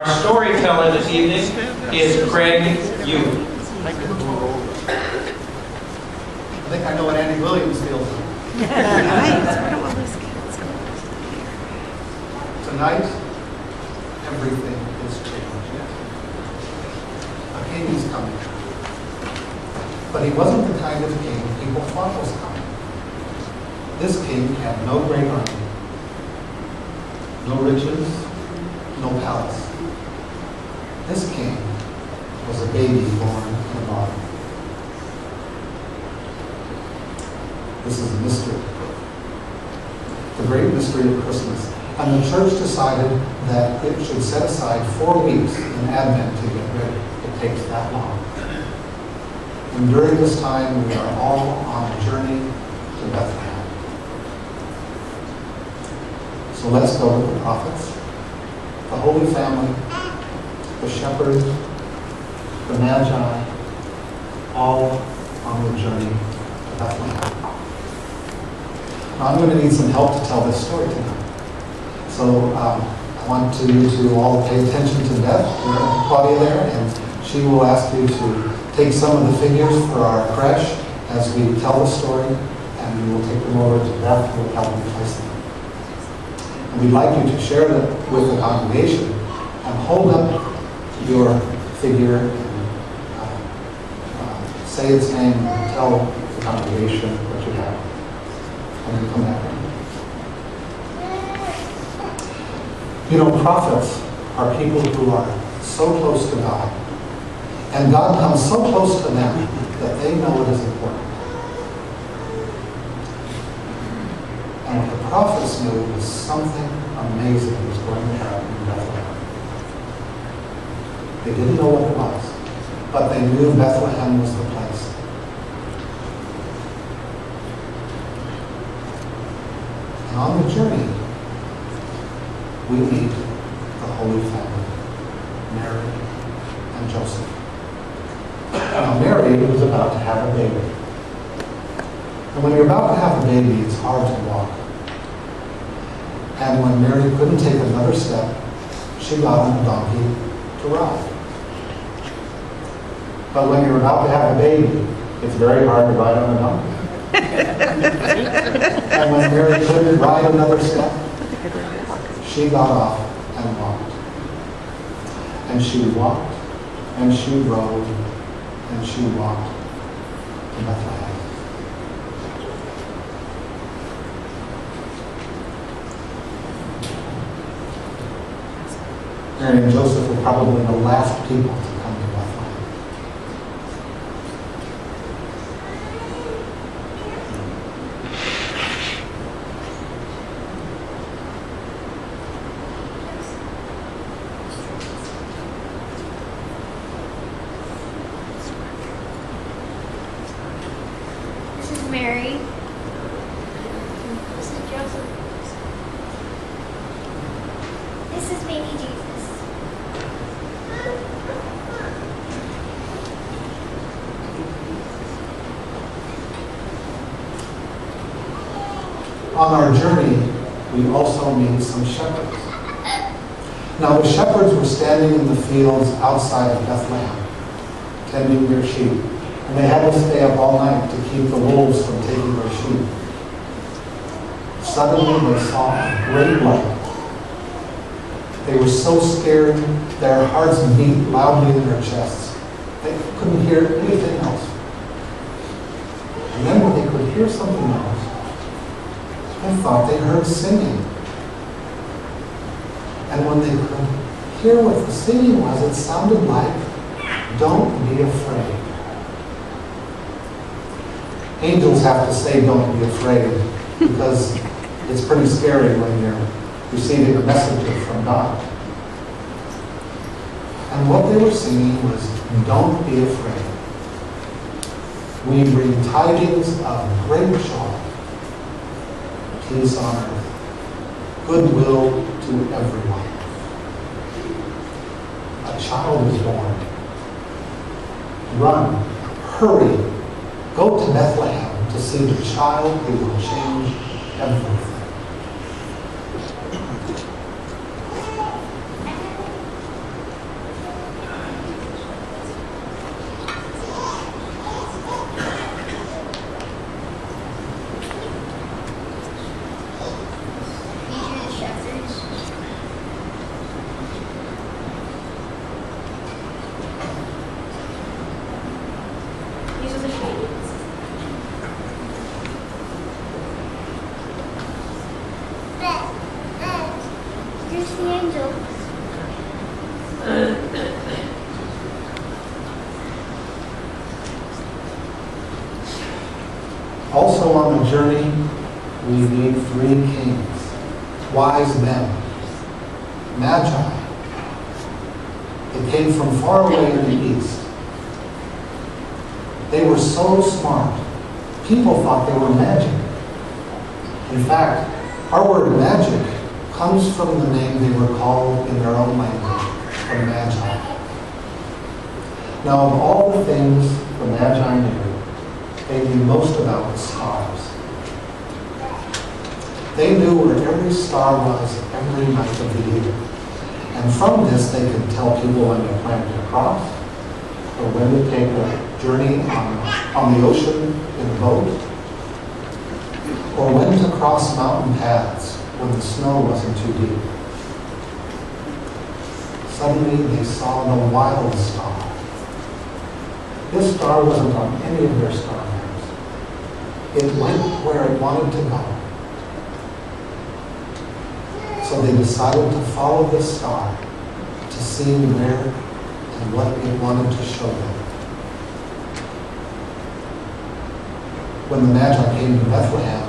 Our storyteller this evening is Craig Yu. I think I know what Andy Williams feels like. Tonight, everything is changed. A king is coming. But he wasn't the kind of king people thought was coming. This king had no great army, no riches, no palace. This king was a baby born in a bottle. This is a mystery. The great mystery of Christmas. And the church decided that it should set aside 4 weeks in Advent to get ready. It takes that long. And during this time, we are all on a journey to Bethlehem. So let's go with the prophets, the Holy Family, the shepherds, the Magi, all on the journey to Bethlehem. Now, I'm going to need some help to tell this story tonight. So I want you to all pay attention to Beth, Claudia there, and she will ask you to take some of the figures for our creche as we tell the story, and we will take them over to Beth, who will help you place them. And we'd like you to share them with the congregation and hold up your figure and say its name and tell the congregation what you have. And then come back. You know, prophets are people who are so close to God, and God comes so close to them that they know what is important. And what the prophets knew was something amazing was going to happen in Bethlehem. They didn't know what it was, but they knew Bethlehem was the place. And on the journey, we meet the Holy Family, Mary and Joseph. Now, Mary was about to have a baby. And when you're about to have a baby, it's hard to walk. And when Mary couldn't take another step, she got on a donkey to ride. But when you're about to have a baby, it's very hard to ride on a donkey. And when Mary couldn't ride another step, she got off and walked. And she walked, and she rode, and she walked to Bethlehem. Mary and Joseph were probably the last people to come to Bethlehem. This is Mary. This is Joseph. This is baby Jesus. On our journey, we also meet some shepherds. Now, the shepherds were standing in the fields outside of Bethlehem, tending their sheep. And they had to stay up all night to keep the wolves from taking their sheep. Suddenly, they saw a great light. They were so scared, their hearts beat loudly in their chests. They couldn't hear anything else. And then when they could hear something else, they thought they heard singing. And when they could hear what the singing was, it sounded like, "Don't be afraid." Angels have to say, "Don't be afraid," because it's pretty scary when you're receiving a message from God. And what they were singing was, "Don't be afraid. We bring tidings of great joy, peace on earth, goodwill to everyone. A child is born. Run, hurry, go to Bethlehem to see the child who will change everything." Also on the journey, we meet three kings, wise men, magi. They came from far away in the east. They were so smart, people thought they were magic. In fact, our word magic comes from the name they were called in their own language, the Magi. Now, of all the things the Magi knew, they knew most about the stars. They knew where every star was every night of the year. And from this, they could tell people when to plan to cross, or when to take a journey on the ocean in a boat, or when to cross mountain paths when the snow wasn't too deep. Suddenly, they saw the wild star. This star wasn't on any of their star maps. It went where it wanted to go. So they decided to follow this star to see where and what it wanted to show them. When the Magi came to Bethlehem,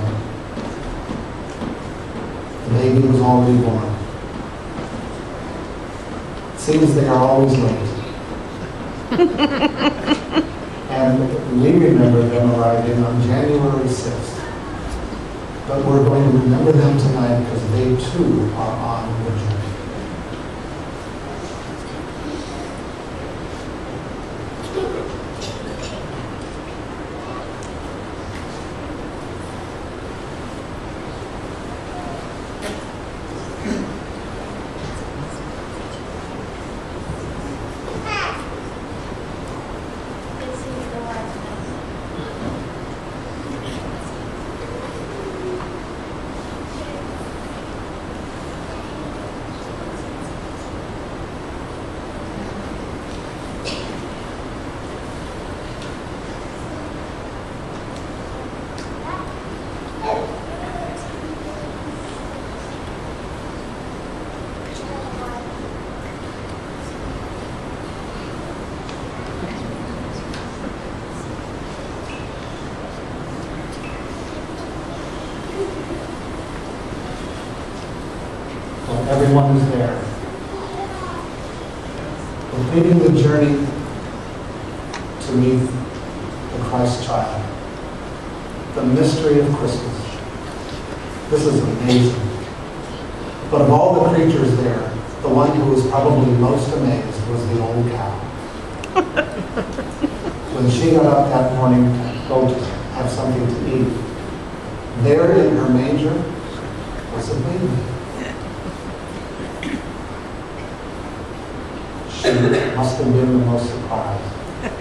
the baby was already born. It seems they are always late. And we remember them arriving on January 6th. But we're going to remember them tonight because they too are on the journey. Everyone is there, completing the journey to meet the Christ child, the mystery of Christmas. This is amazing. But of all the creatures there, the one who was probably most amazed was the old cow. When she got up that morning to go to have something to eat, there in her manger was a baby. She must have been the most surprised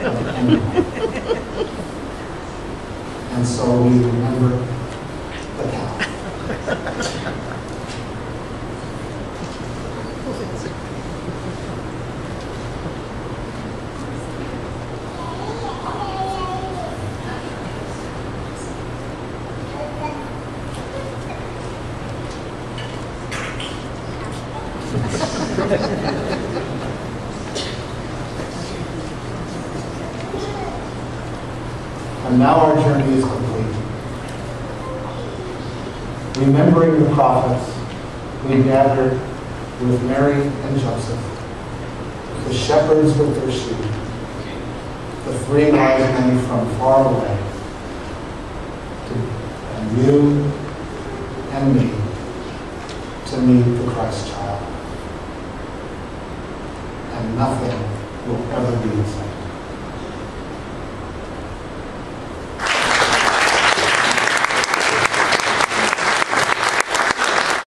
of anyone. And so we remember the cow. And now our journey is complete. Remembering the prophets, we gathered with Mary and Joseph, the shepherds with their sheep, the three wise men from far away, and you and me to meet the Christ child. And nothing will ever be the same.